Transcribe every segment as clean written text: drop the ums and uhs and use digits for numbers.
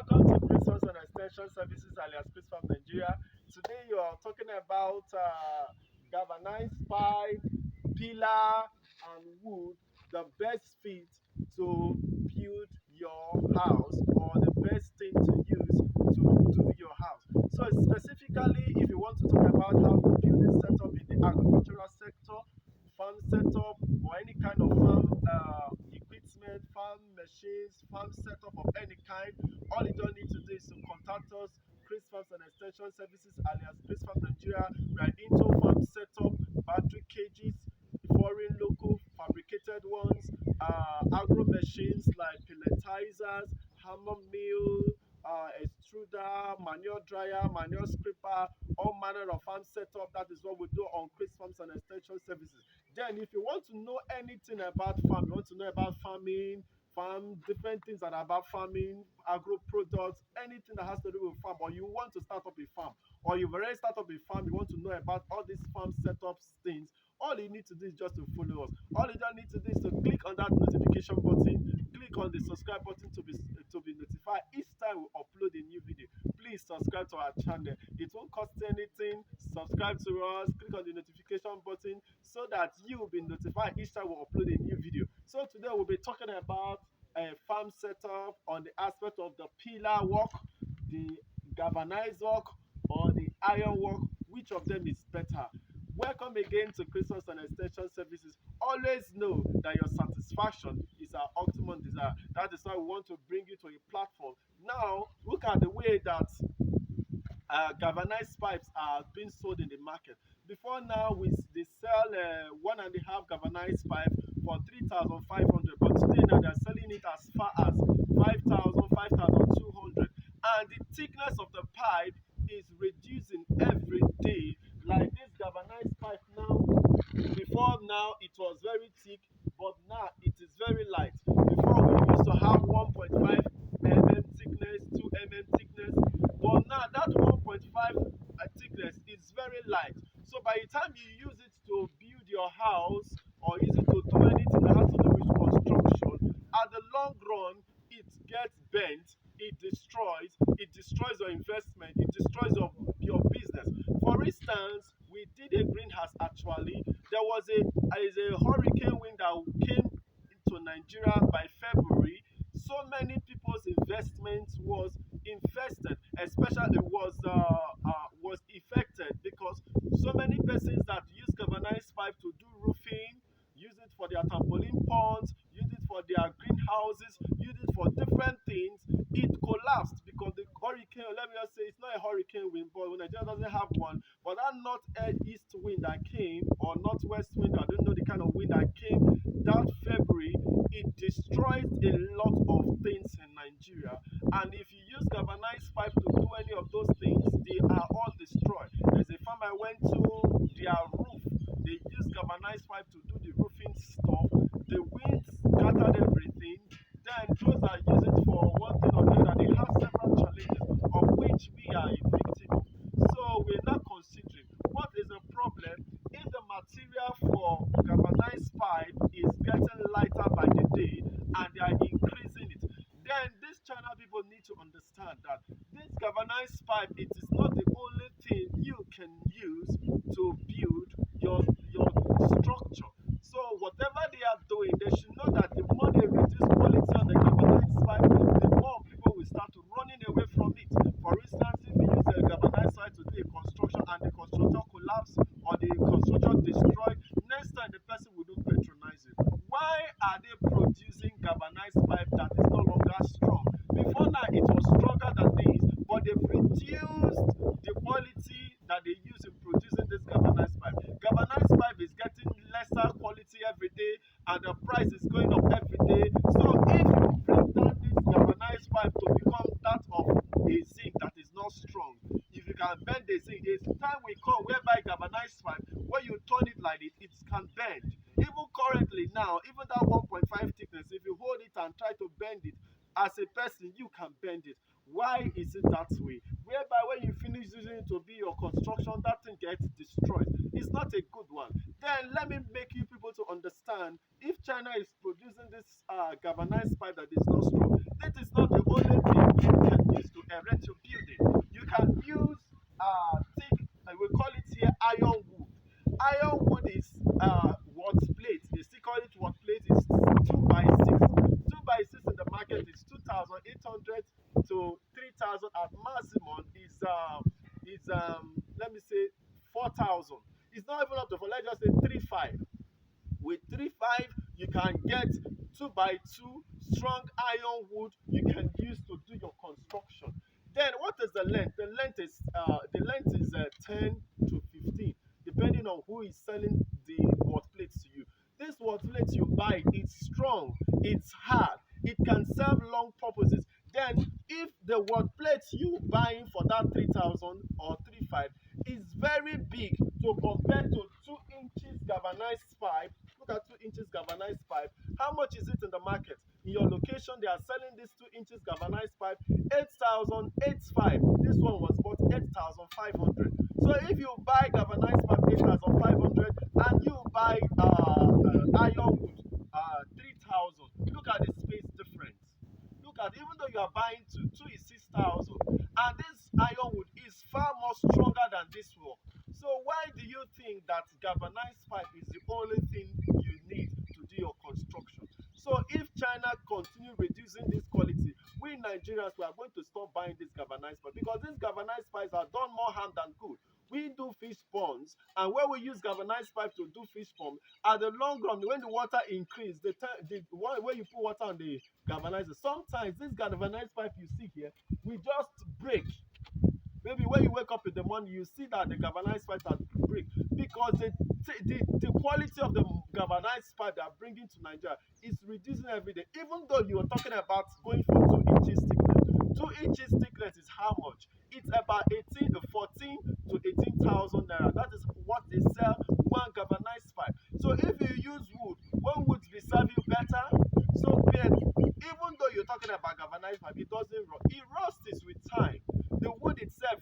Welcome to Resource and Extension Services alias Chris from Nigeria. Today you are talking about galvanized pipe, pillar, and wood, the best fit to build your house or the best thing to use to do your house. So specifically, if you want to talk about how to build a setup in the agricultural sector, farm setup, or any kind of farm equipment, farm machines, farm setup of any kind, all you don't need to do is to contact us, Chris Farms and Extension Services alias Chris Farm Nigeria. We are into farm setup, battery cages, foreign local fabricated ones, agro machines like pelletizers, hammer mill, extruder, manure dryer, manure scraper, all manner of farm setup. That is what we do on Chris Farms and Extension Services. Then, if you want to know anything about farm, you want to know about farming, farm, different things that are about farming, agro products, anything that has to do with farm, or you want to start up a farm, or you've already started up a farm, you want to know about all these farm setups things, all you need to do is just to follow us. All you don't need to do is to click on that notification button, click on the subscribe button to be notified each time we upload a new video. Please subscribe to our channel. It won't cost anything. Subscribe to us, click on the notification button so that you will be notified each time we upload a new video. So today we'll be talking about a farm setup on the aspect of the pillar work, the galvanized work, or the iron work. Which of them is better? Welcome again to Christmas and Extension Services. Always know that your satisfaction is our ultimate desire. That is why we want to bring you to a platform. Now, look at the way that galvanized pipes are being sold in the market. Before now, they sell 1.5 galvanized pipe for 3,500, but today now they're selling it as far as 5,000, 5,200, and the thickness of the pipe is reducing every day. Like this galvanized pipe now, before now it was very thick, but now it is very light. Before we used to have 1.5 mm thickness, 2 mm thickness, but now that 1.5 thickness is very light. So by the time you use it to build your house or use it to do anything that has to do with construction, at the long run it gets bent, it destroys your investment, it destroys your business. For instance, we did a greenhouse actually. There was a hurricane wind that came into Nigeria by February. So many people's investment was infested, especially was affected because so many persons that use galvanized pipe to do roofing, use it for their trampoline ponds, use it for their greenhouses, use it for different things. It collapsed because the hurricane, let me just say, it's not a hurricane wind, but Nigeria doesn't have one. But that northeast wind that came, or northwest wind, I don't know the kind of wind that came that February, it destroyed a lot of things in Nigeria. And if you use galvanized pipe to do any of those things, they are all destroyed. There's a farm I went to, their roof, they use galvanized pipe to do the roofing stuff. The wind scattered everything. Then those that use it for one thing or the other, they have several challenges of which we are a victim of. So we're not considering what is the problem if the material for galvanized pipe is getting lighter by the day and they are increasing it. Then these China people need to understand that this galvanized pipe, it is not the only thing you can use to build your structure. So whatever they are doing, they should know that the more they reduce quality on the galvanized pipe, the more people will start running away from it. For instance, if you use a galvanized pipe to do a construction and the construction collapse or the construction destroyed, next time the person will not patronize it. Why are they producing galvanized pipe that is no longer strong? Before now it was stronger than this, but they've reduced the quality that they use in producing this galvanized pipe. Galvanized pipe is getting lesser quality every day and the price is going up every day. So if you bring down this galvanized pipe to become that of a zinc that is not strong, if you can bend the zinc, there's time will come whereby galvanized pipe, when you turn it like this, it can bend. Even currently now, even that 1.5 thickness, if you hold it and try to bend it, as a person, you can bend it. Why is it that way? Whereby when you finish using it to be your construction, that thing gets destroyed. It's not a good one. Then let me make you people to understand, if China is producing this galvanized pipe that is not strong, that is not the only thing you can use 3,800 to 3,000 at maximum is let me say 4,000. It's not even up to 4. Let's just say 3,500. With 3,500, you can get 2 by 2 strong iron wood you can use to do your construction. Then what is the length? The length is 10 to 15, depending on who is selling the word plates to you. This word plate you buy, it's strong, it's hard, it can serve long purposes. Then if the word plate you buying for that 3,000 or 3,500 is very big to compare to 2 inches galvanized pipe. Look at 2 inches galvanized pipe. How much is it in the market? In your location, they are selling this 2 inches galvanized pipe 8,850. This one was bought 8,500. So if you buy galvanized pipe 8,500 and you buy iron wood 3,000, look at the space difference. Look at, even though you are buying two is 6,000, and this iron wood is far more stronger than this one. So why do you think that galvanized pipe is the only thing you need to do your construction? So if China continue reducing this quality, we Nigerians, we are going to stop buying this galvanized pipe, because these galvanized pipes are done more harm than good. We do fish ponds, and when we use galvanized pipe to do fish pond, at the long run, when the water increase, the one where you put water on the galvanizer, sometimes this galvanized pipe you see here will just break. Maybe when you wake up in the morning, you see that the galvanized pipe has break, because the quality of the galvanized pipe they are bringing to Nigeria is reducing every day. Even though you are talking about going for 2 inches thickness, 2 inches thickness is how much? It's about 14 to 18,000 naira. That is what they sell one galvanized pipe. So if you use wood, one would be serve you better. So then, even though you're talking about galvanized pipe, it doesn't rust. It rusts with time. The wood itself,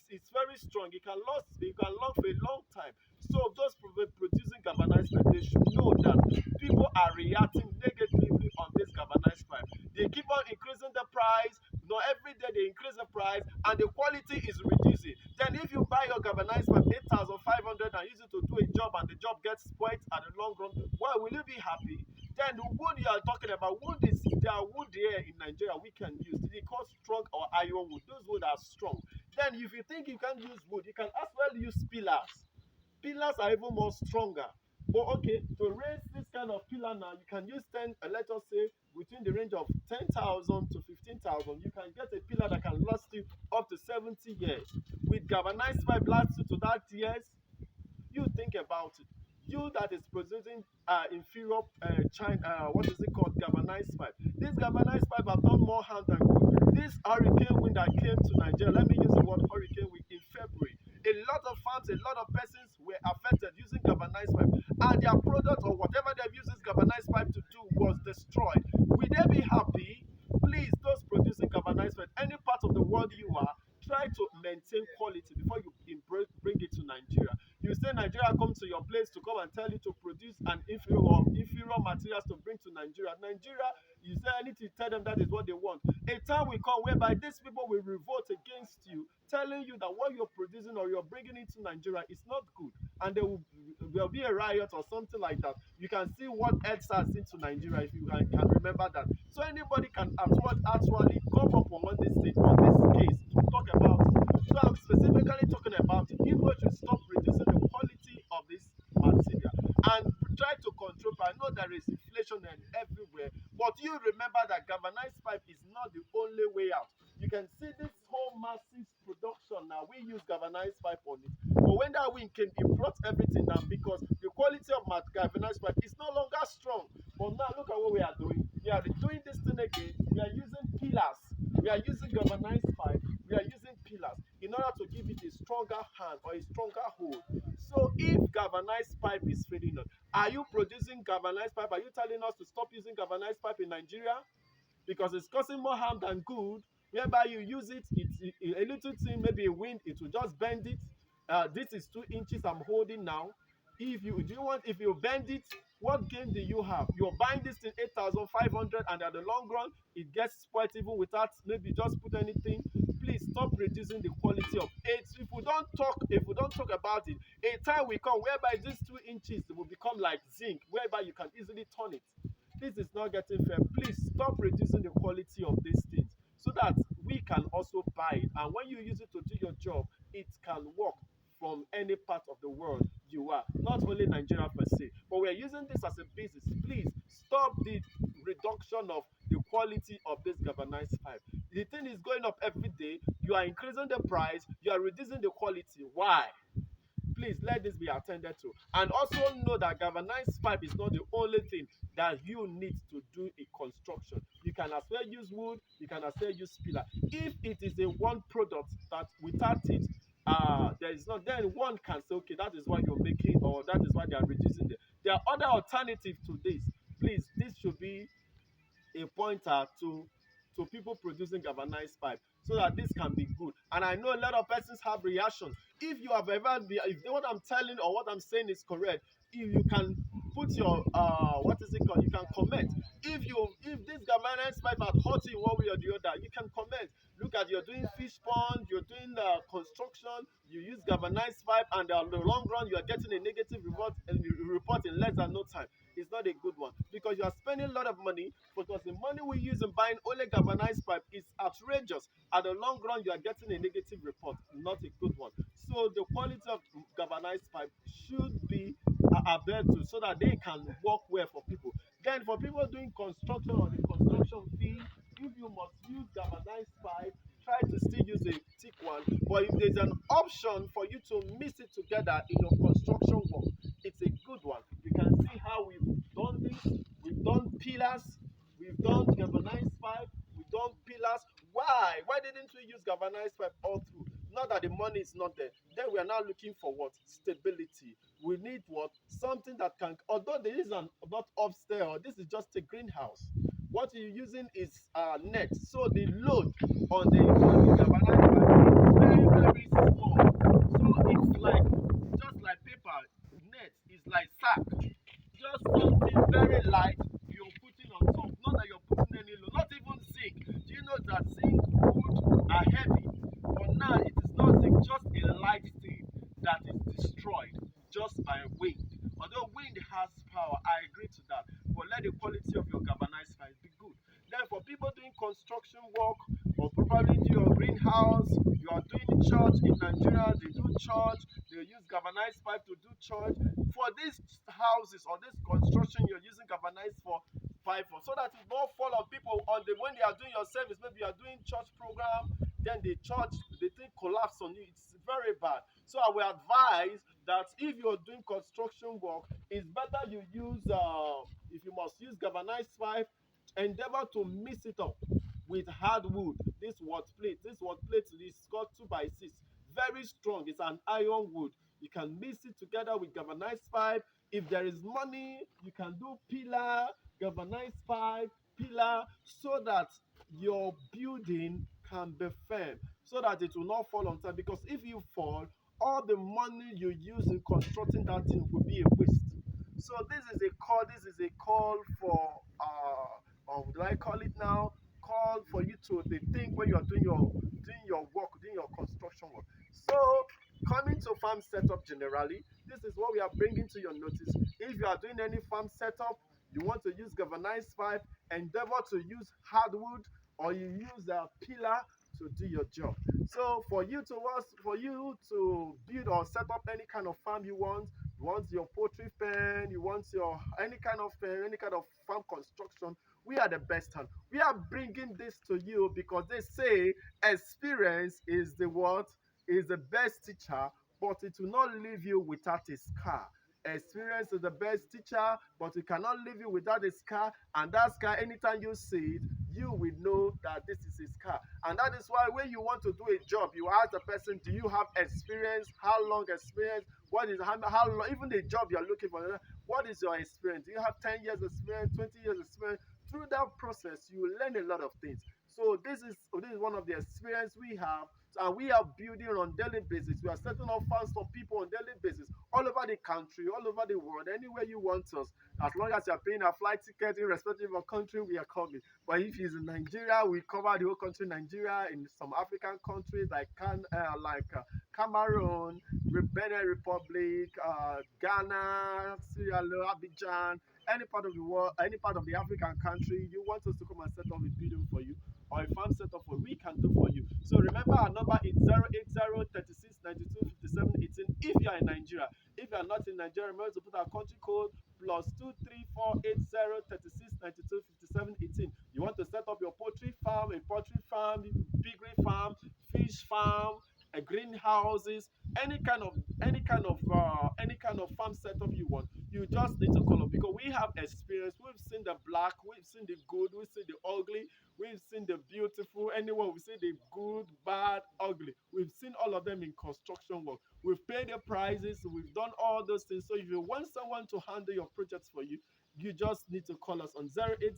it's very strong. It can last for a long time. So those producing galvanized pipe, they should know that people are reacting negatively on this galvanized pipe. They keep on increasing the price. Every day they increase the price, and the quality is reducing. Then if you buy your galvanized pipe 8,500 and use it to do a job, and the job gets spoiled at the long run, why will you be happy? Then the wood you are talking about, there are wood here in Nigeria we can use. They call strong or iron wood. Those wood are strong. Then if you think you can't use wood, you can as well use pillars. Pillars are even more stronger. But okay, to raise this kind of pillar now, you can use 10, let us say, between the range of 10,000 to 15,000. You can get a pillar that can last you up to 70 years. With galvanized pipe last you to that years, you think about it. You that is producing inferior what is it called, galvanized pipe. This galvanized pipe have done more harm than good. This hurricane wind that came to Nigeria, let me use the word hurricane wind, in February. A lot of farms, a lot of persons were affected using galvanized pipe, and their product or whatever they've used this galvanized pipe to do was destroyed. Will they be happy? Please, those producing galvanized pipe, any part of the world you are, try to maintain quality before you bring it to Nigeria. You say Nigeria come to your place to come and tell you to produce an inferior materials to bring to Nigeria. Nigeria, you say anything, tell them that is what they want. A time will come whereby these people will revolt against you, telling you that what you're producing or you're bringing into Nigeria is not good, and there will be a riot or something like that. You can see what EdSARS into Nigeria, if you can remember that. So anybody can actually come up on this stage, on this case, to talk about it. So I'm specifically talking about it. People should stop reducing the quality of this material and try to control. I know there is inflation everywhere, but you remember that galvanized pipe is not the only way out. You can see this whole massive production now. We use galvanized pipe on it, but when that wind came, it brought everything down, because the quality of my galvanized pipe is no longer strong. But now look at what we are doing. We are doing this thing again. We are using pillars. We are using galvanized pipe. We are using pillars in order to give it a stronger hand or a stronger hold. So if galvanized pipe is failing us, are you producing galvanized pipe? Are you telling us to stop using galvanized pipe in Nigeria? Because it's causing more harm than good. Whereby you use it, a little thing, maybe a wind, it will just bend it. This is 2 inches I'm holding now. If you bend it, what gain do you have? You're buying this thing 8,500, and at the long run, it gets spoiled even without maybe just put anything. Please stop reducing the quality of it. If we don't talk about it, a time will come whereby these 2 inches will become like zinc, whereby you can easily turn it. This is not getting fair. Please stop reducing the quality of these things so that we can also buy it. And when you use it to do your job, it can work from any part of the world you are, not only Nigeria per se. But we are using this as a basis. Please stop the reduction of the quality of this galvanized pipe. The thing is going up every day. You are increasing the price, you are reducing the quality. Why? Please let this be attended to. And also know that galvanized pipe is not the only thing that you need to do a construction. You can as well use wood, you can as well use pillar. If it is a one product that without it, there is not, then one can say, okay, that is why you're making, or that is why they are reducing it. There are other alternatives to this. Please, this should be a pointer to people producing galvanized pipe so that this can be good. And I know a lot of persons have reactions. If you have ever been, if what I'm telling or what I'm saying is correct, if you can put your what is it called, you can comment. If this galvanized pipe had hurt you one way or the other, you can comment. Look at, you're doing fish pond, you're doing construction, you use galvanized pipe, and in the long run you are getting a negative report in less than no time. It's not a good one because you are spending a lot of money, because the money we use in buying only galvanized pipe is outrageous. At the long run, you are getting a negative report, not a good one. So the quality of galvanized pipe should be adhered to so that they can work well for people. Then for people doing construction on the construction field, if you must use galvanized pipe, try to still use a thick one. But if there's an option for you to mix it together in your construction work, it's a good one. You can see how we've done this. We've done pillars, we've done galvanized pipe, we've done pillars. Why? Why didn't we use galvanized pipe all through? Not that the money is not there. Then we are now looking for what? Stability. We need what? Something that can, although there is an not upstairs, this is just a greenhouse. What you're using is net. So the load on the galvanized pipe is very, very small. So it's like just like paper. Net is like sack, just something very light you're putting on top. Not that you're putting any load, not even zinc. Do you know that zinc wood are heavy? But now it is not zinc, just a light thing that is destroyed just by wind. Although wind has power, I agree to that. But let the quality of your galvanized pipe be good. Then for people doing construction work, or probably do your greenhouse, you are doing church in Nigeria, they do church, they use galvanized pipe to do church. For these houses or this construction, you're using galvanized for pipe for, so that it won't fall on people on the when they are doing your service. Maybe you are doing church program, then the thing collapse on you. It's very bad. So I will advise that if you're doing construction work, it's better you use if you must use galvanized pipe, endeavor to mix it up with hardwood. This word plate is called 2 by 6, very strong. It's an iron wood. You can mix it together with galvanized pipe. If there is money, you can do pillar, galvanized pipe, pillar, so that your building can be firm, so that it will not fall on time. Because if you fall, all the money you use in constructing that thing will be a waste. So this is a call for do I call it now? Call for you to think when you are doing your work, doing your construction work. So coming to farm setup generally, this is what we are bringing to your notice. If you are doing any farm setup, you want to use galvanized pipe, endeavor to use hardwood, or you use a pillar to do your job. So for you to build or set up any kind of farm you want your poultry pen, you want your any kind of pen, any kind of farm construction, we are the best hand. We are bringing this to you because they say experience is the what? Is the best teacher, but it will not leave you without a scar. Experience is the best teacher, but it cannot leave you without a scar. And that scar, anytime you see it, you will know that this is a scar. And that is why when you want to do a job, you ask the person, do you have experience? How long experience? What is how long? Even the job you're looking for, what is your experience? Do you have 10 years experience, 20 years experience? Through that process, you will learn a lot of things. So this is one of the experience we have, and we are building on daily basis. We are setting up funds for people on daily basis all over the country, all over the world, anywhere you want us. As long as you are paying a flight ticket, irrespective of country, we are coming. But if it's in Nigeria, we cover the whole country. Nigeria, in some African countries Cameroon, Benin Republic, Ghana, Sierra Leone, Abidjan, any part of the world, any part of the African country, you want us to come and set up a building for you or a farm setup for, we can do for you. So remember our number is 080 36 92 57 18. If you are in Nigeria, if you are not in Nigeria, remember to put our country code +23480 36 92 57 18. You want to set up your poultry farm, a poultry farm, piggery farm, fish farm, greenhouses, any kind of farm setup you want, you just need to call us because we have experience. We've seen the black, we've seen the good, we've seen the ugly, we've seen the beautiful. Anyway, we've seen the good, bad, ugly. We've seen all of them in construction work. We've paid the prices, we've done all those things. So if you want someone to handle your projects for you, you just need to call us on 080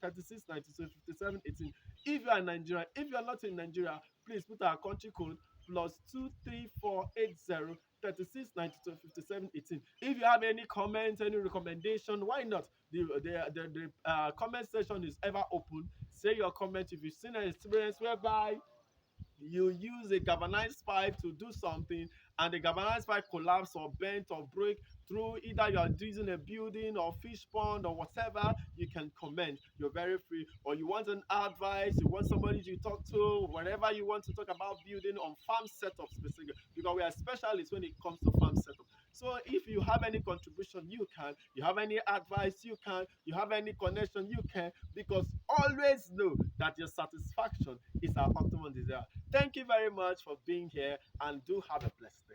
36 92 57 18. If you are in Nigeria, if you are not in Nigeria, please put our country code +23480 36 92 57 18. If you have any comments, any recommendation, why not? The comment section is ever open. Say your comment. If you've seen an experience whereby you use a galvanized pipe to do something and the galvanized pipe collapse or bent or break through, either you are using a building or fish pond or whatever, you can comment. You're very free. Or you want an advice, you want somebody to talk to, whatever you want to talk about building on farm setup specifically, because we are specialists when it comes to farm setup. So if you have any contribution, you can. You have any advice, you can. You have any connection, you can. Because always know that your satisfaction is our optimum desire. Thank you very much for being here and do have a blessed day.